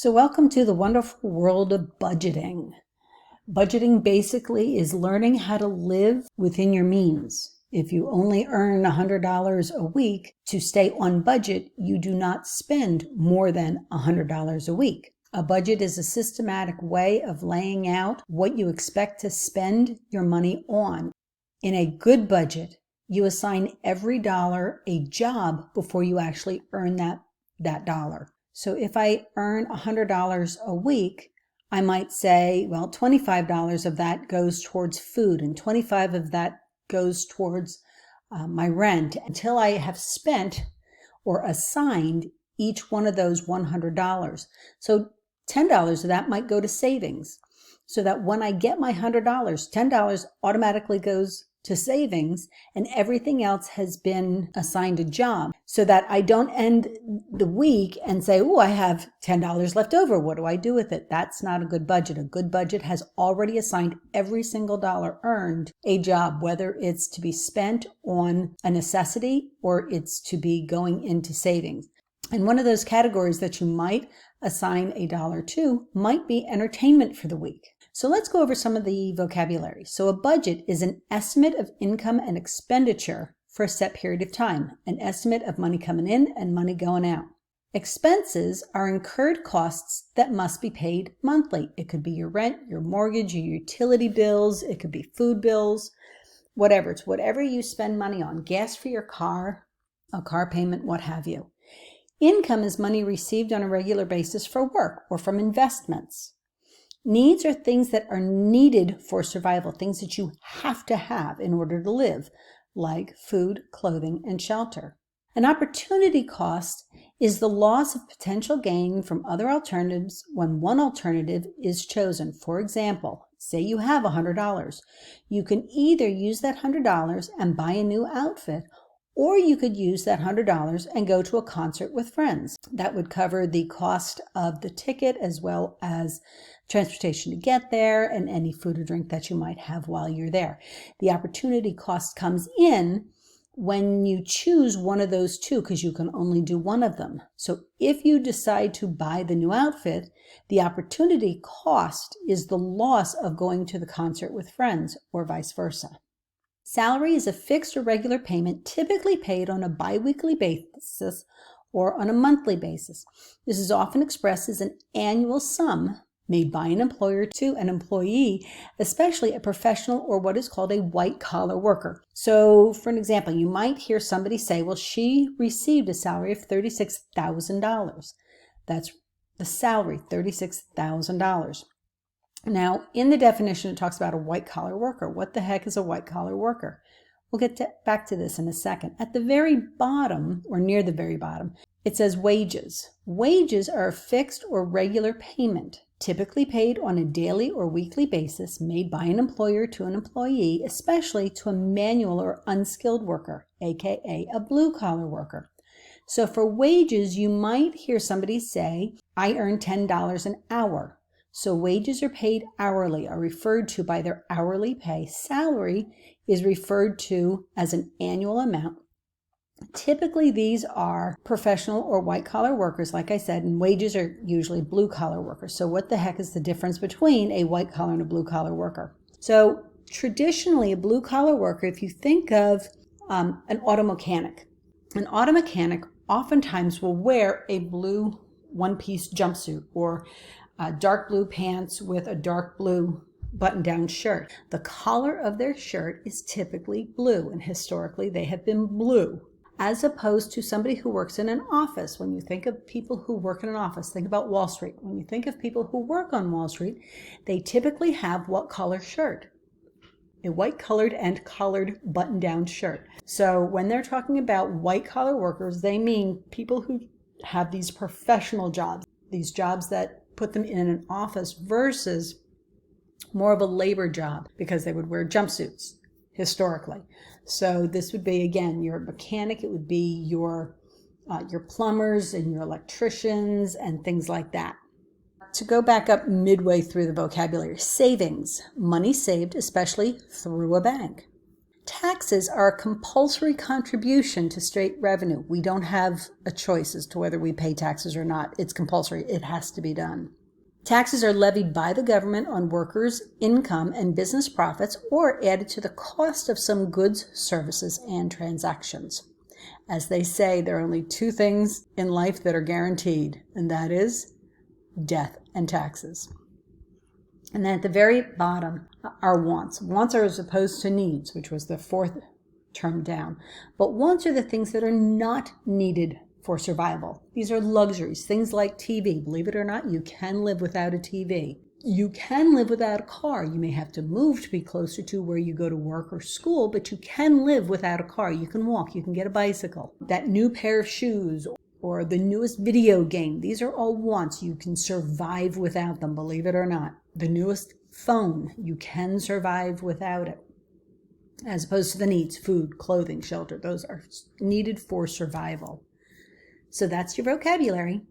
So welcome to the wonderful world of budgeting. Budgeting basically is learning how to live within your means. If you only earn $100 a week, to stay on budget, you do not spend more than $100 a week. A budget is a systematic way of laying out what you expect to spend your money on. In a good budget, you assign every dollar a job before you actually earn that dollar. So if I earn $100 a week, I might say, well, $25 of that goes towards food and $25 of that goes towards my rent until I have spent or assigned each one of those $100. So $10 of that might go to savings, so that when I get my $100, $10 automatically goes to savings and everything else has been assigned a job, so that I don't end the week and say, oh, I have $10 left over. What do I do with it? That's not a good budget. A good budget has already assigned every single dollar earned a job, whether it's to be spent on a necessity or it's to be going into savings. And one of those categories that you might assign a dollar to might be entertainment for the week. So let's go over some of the vocabulary. So a budget is an estimate of income and expenditure for a set period of time, an estimate of money coming in and money going out. Expenses are incurred costs that must be paid monthly. It could be your rent, your mortgage, your utility bills. It could be food bills, whatever. It's whatever you spend money on, gas for your car, a car payment, what have you. Income is money received on a regular basis for work or from investments. Needs are things that are needed for survival, things that you have to have in order to live, like food, clothing, and shelter. An opportunity cost is the loss of potential gain from other alternatives when one alternative is chosen. For example, say you have $100. You can either use that $100 and buy a new outfit, or you could use that $100 and go to a concert with friends. That would cover the cost of the ticket as well as transportation to get there and any food or drink that you might have while you're there. The opportunity cost comes in when you choose one of those two, because you can only do one of them. So if you decide to buy the new outfit, the opportunity cost is the loss of going to the concert with friends, or vice versa. Salary is a fixed or regular payment typically paid on a biweekly basis or on a monthly basis. This is often expressed as an annual sum made by an employer to an employee, especially a professional or what is called a white-collar worker. So, for an example, you might hear somebody say, well, she received a salary of $36,000. That's the salary, $36,000. Now, in the definition, it talks about a white-collar worker. What the heck is a white-collar worker? We'll get back to this in a second. At the very bottom, or near the very bottom, it says wages. Wages are a fixed or regular payment, typically paid on a daily or weekly basis, made by an employer to an employee, especially to a manual or unskilled worker, aka a blue-collar worker. So for wages, you might hear somebody say, I earn $10 an hour. So wages are paid hourly, are referred to by their hourly pay. Salary is referred to as an annual amount. Typically, these are professional or white-collar workers, like I said, and wages are usually blue-collar workers. So what the heck is the difference between a white-collar and a blue-collar worker? So traditionally, a blue-collar worker, if you think of an auto mechanic oftentimes will wear a blue one-piece jumpsuit or dark blue pants with a dark blue button-down shirt. The collar of their shirt is typically blue, and historically they have been blue, as opposed to somebody who works in an office. When you think of people who work in an office, think about Wall Street. When you think of people who work on Wall Street, they typically have what color shirt? A white-colored and collared button-down shirt. So when they're talking about white-collar workers, they mean people who have these professional jobs, these jobs that put them in an office versus more of a labor job, because they would wear jumpsuits historically. So this would be, again, your mechanic, it would be your plumbers and your electricians and things like that. To go back up midway through the vocabulary, savings, money saved, especially through a bank. Taxes are a compulsory contribution to state revenue. We don't have a choice as to whether we pay taxes or not. It's compulsory. It has to be done. Taxes are levied by the government on workers' income and business profits, or added to the cost of some goods, services, and transactions. As they say, there are only two things in life that are guaranteed, and that is death and taxes. And then at the very bottom are wants. Wants are as opposed to needs, which was the fourth term down. But wants are the things that are not needed for survival. These are luxuries, things like TV. Believe it or not, you can live without a TV. You can live without a car. You may have to move to be closer to where you go to work or school, but you can live without a car. You can walk, you can get a bicycle. That new pair of shoes or the newest video game, these are all wants. You can survive without them, believe it or not. The newest phone, you can survive without it. As opposed to the needs, food, clothing, shelter, those are needed for survival. So that's your vocabulary.